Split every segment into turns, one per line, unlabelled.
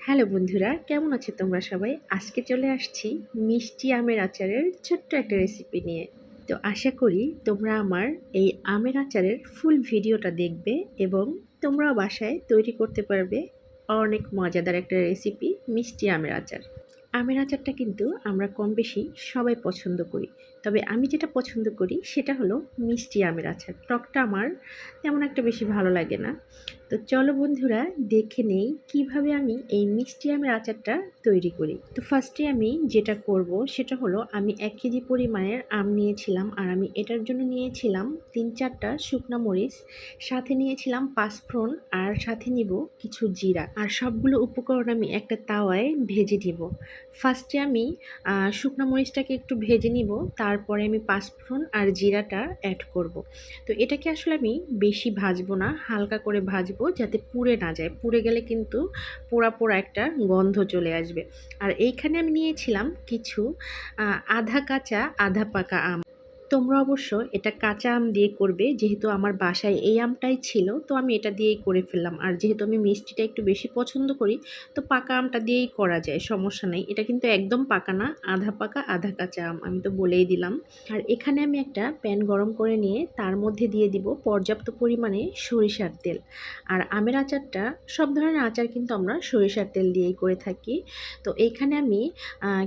Hello বন্ধুরা, কেমন আছো তোমরা সবাই? আজকে চলে আসছি মিষ্টি আমের আচারের ছোট্ট একটা রেসিপি নিয়ে। তো আশা করি তোমরা আমার এই আমের আচারের ফুল ভিডিওটা দেখবে এবং তোমরাও বাসায় তৈরি করতে পারবে অনেক মজাদার একটা রেসিপি মিষ্টি আমের আচার। আমের আচারটা কিন্তু আমরা কম বেশি সবাই পছন্দ করি। তবে আমি যেটা পছন্দ করি সেটা হলো মিষ্টি আমের আচার। টকটা আমার তেমন একটা বেশি ভালো লাগে না। তো চলো বন্ধুরা, দেখে নেই কিভাবে আমি এই মিষ্টি আমের আচারটা তৈরি করি। তো ফার্স্টে আমি যেটা করব সেটা হলো আমি 1 কেজি পরিমাণের আম নিয়েছিলাম, আর আমি এটার জন্য নিয়েছিলাম 3-4টা শুকনো মরিচ, সাথে নিয়েছিলাম 5 ফোড়ন, আর সাথে নিব কিছু জিরা, আর সবগুলো উপকরণ আমি একটা তাওয়ায় ভেজে নিব। ফার্স্টে আমি শুকনো মরিচটাকে একটু ভেজে নিব, তারপরে আমি 5 ফোড়ন আর জিরাটা অ্যাড করব। তো এটাকে আসলে আমি বেশি ভাজবো না, হালকা করে ভাজবো যাতে পুড়ে না যায়। পুড়ে গেলে কিন্তু পোড়া পোড়া একটা গন্ধ চলে আসবে। আর এইখানে আমি নিয়েছিলাম কিছু আধা কাঁচা আধা পাকা আম। তোমরা অবশ্য এটা কাঁচা আম দিয়ে করবে, যেহেতু আমার বাসায় এই আমটাই ছিল তো আমি এটা দিয়েই করে ফেললাম। আর যেহেতু আমি মিষ্টিটা একটু বেশি পছন্দ করি তো পাকা আমটা দিয়েই করা যায়, সমস্যা নেই। এটা কিন্তু একদম পাকা না, আধা পাকা আধা কাঁচা আম, আমি তো বলেই দিলাম। আর এখানে আমি একটা প্যান গরম করে নিয়ে তার মধ্যে দিয়ে দিব পর্যাপ্ত পরিমাণে সরিষার তেল। আর আমের আচারটা, সব ধরনের আচার কিন্তু আমরা সরিষার তেল দিয়েই করে থাকি। তো এইখানে আমি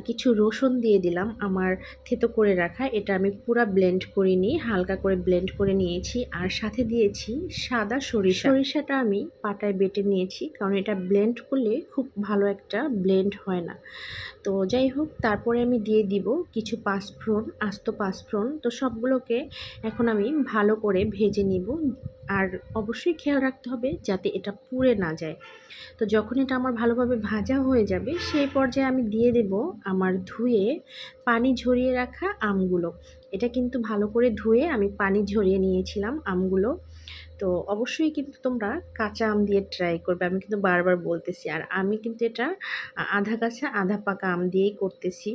কিছু রসুন দিয়ে দিলাম, আমার থেতো করে রাখা। এটা আমি পুরা ব্লেন্ড করিনি, হালকা করে ব্লেন্ড করে নিয়েছি। আর সাথে দিয়েছি সাদা সরিষা। সরিষাটা আমি পাটায় বেটে নিয়েছি, কারণ এটা ব্লেন্ড করলে খুব ভালো একটা ব্লেন্ড হয় না। তো যাই হোক, তারপরে আমি দিয়ে দিব কিছু পাঁচফোড়ন, আস্ত পাঁচফোড়ন। তো সবগুলোকে এখন আমি ভালো করে ভেজে নিব। আর অবশ্যই খেয়াল রাখতে হবে যাতে এটা পুড়ে না যায়। তো যখন এটা আমার ভালোভাবে ভাজা হয়ে যাবে সেই পর্যায়ে আমি দিয়ে দেব আমার ধুয়ে পানি ঝরিয়ে রাখা আমগুলো। এটা কিন্তু ভালো করে ধুয়ে আমি পানি ঝরিয়ে নিয়েছিলাম আমগুলো। তো অবশ্যই কিন্তু তোমরা কাঁচা আম দিয়ে ট্রাই করবে, আমি কিন্তু বারবার বলতেছি। আর আমি কিন্তু এটা আধা কাঁচা আধা পাকা আম দিয়েই করতেছি।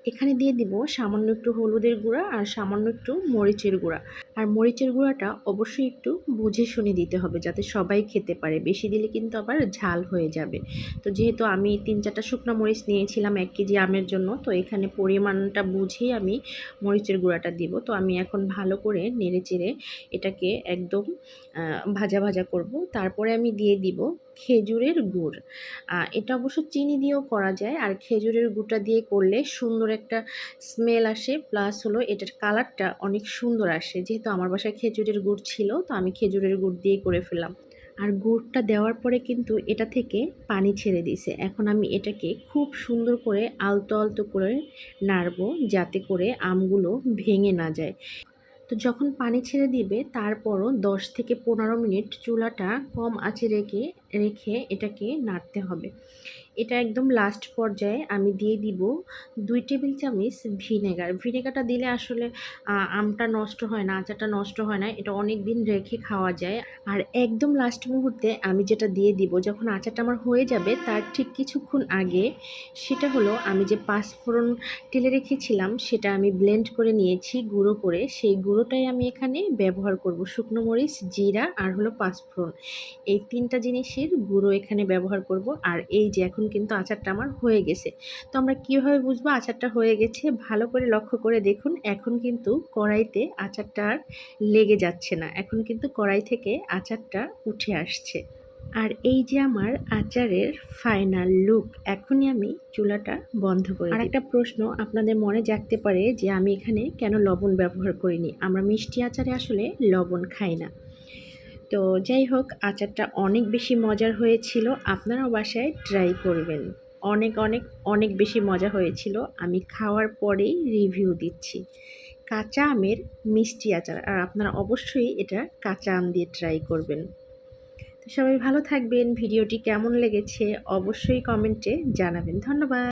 এখানে দিয়ে দিব সামান্য একটু হলুদের গুঁড়া আর সামান্য একটু মরিচের গুঁড়া। আর মরিচের গুঁড়াটা অবশ্যই একটু বুঝে শুনে দিতে হবে যাতে সবাই খেতে পারে, বেশি দিলে কিন্তু আবার ঝাল হয়ে যাবে। তো যেহেতু আমি 3-4টা শুকনো মরিচ নিয়েছিলাম 1 কেজি আমের জন্য, তো এখানে পরিমাণটা বুঝেই আমি মরিচের গুঁড়াটা দিব। তো আমি এখন ভালো করে নেড়ে চেড়ে এটাকে একদম ভাজা ভাজা করব। তারপরে আমি দিয়ে দিব খেজুরের গুড়। এটা অবশ্য চিনি দিয়েও করা যায়, আর খেজুরের গুড়টা দিয়ে করলে সুন্দর একটা স্মেল আসে, প্লাস হলো এটার কালারটা অনেক সুন্দর আসে। যেহেতু আমার বাসায় খেজুরের গুড় ছিল তো আমি খেজুরের গুড় দিয়ে করে ফেললাম। আর গুড়টা দেওয়ার পরে কিন্তু এটা থেকে পানি ছেড়ে দিছে। এখন আমি এটাকে খুব সুন্দর করে আলতো আলতো করে নাড়বো যাতে করে আমগুলো ভেঙে না যায়। তো যখন পানি ছেড়ে দিবে তারপরও 10 থেকে 15 মিনিট চুলাটা কম আঁচে রেখে এটাকে নাড়তে হবে। এটা একদম লাস্ট পর্যায়ে আমি দিয়ে দিব 2 টেবিল চামচ ভিনেগার। ভিনেগারটা দিলে আসলে আমটা নষ্ট হয় না, আচারটা নষ্ট হয় না, এটা অনেক দিন রেখে খাওয়া যায়। আর একদম লাস্ট মুহূর্তে আমি যেটা দিয়ে দিব যখন আচারটা আমার হয়ে যাবে তার ঠিক কিছুক্ষণ আগে, সেটা হলো আমি যে 5 ফোড়ন টেলে রেখেছিলাম সেটা আমি ব্লেন্ড করে নিয়েছি গুঁড়ো করে। সেই গুঁড়োটাই আমি এখানে ব্যবহার করব, শুকনো মরিচ, জিরা আর হলো 5 ফোড়ন। এই 3টা জিনিসের গুঁড়ো এখানে ব্যবহার করব। আর এই যে এখন কিন্তু আচারটা আমার হয়ে গেছে। তো আমরা কীভাবে বুঝবো আচারটা হয়ে গেছে? ভালো করে লক্ষ্য করে দেখুন, এখন কিন্তু কড়াইতে আচারটা আর লেগে যাচ্ছে না, এখন কিন্তু কড়াই থেকে আচারটা উঠে আসছে। আর এই যে আমার আচারের ফাইনাল লুক, এখনই আমি চুলাটা বন্ধ করে দিই। আর একটা প্রশ্ন আপনাদের মনে জাগতে পারে যে আমি এখানে কেন লবণ ব্যবহার করিনি। আমরা মিষ্টি আচারে আসলে লবণ খাই না। তো যাই হোক, আচারটা অনেক বেশি মজার হয়েছিল, আপনারাও বাসায় ট্রাই করবেন। অনেক অনেক অনেক বেশি মজা হয়েছিল, আমি খাওয়ার পরেই রিভিউ দিচ্ছি। কাঁচা আমের মিষ্টি আচার, আর আপনারা অবশ্যই এটা কাঁচা আম দিয়ে ট্রাই করবেন। তো সবাই ভালো থাকবেন, ভিডিওটি কেমন লেগেছে অবশ্যই কমেন্টে জানাবেন। ধন্যবাদ।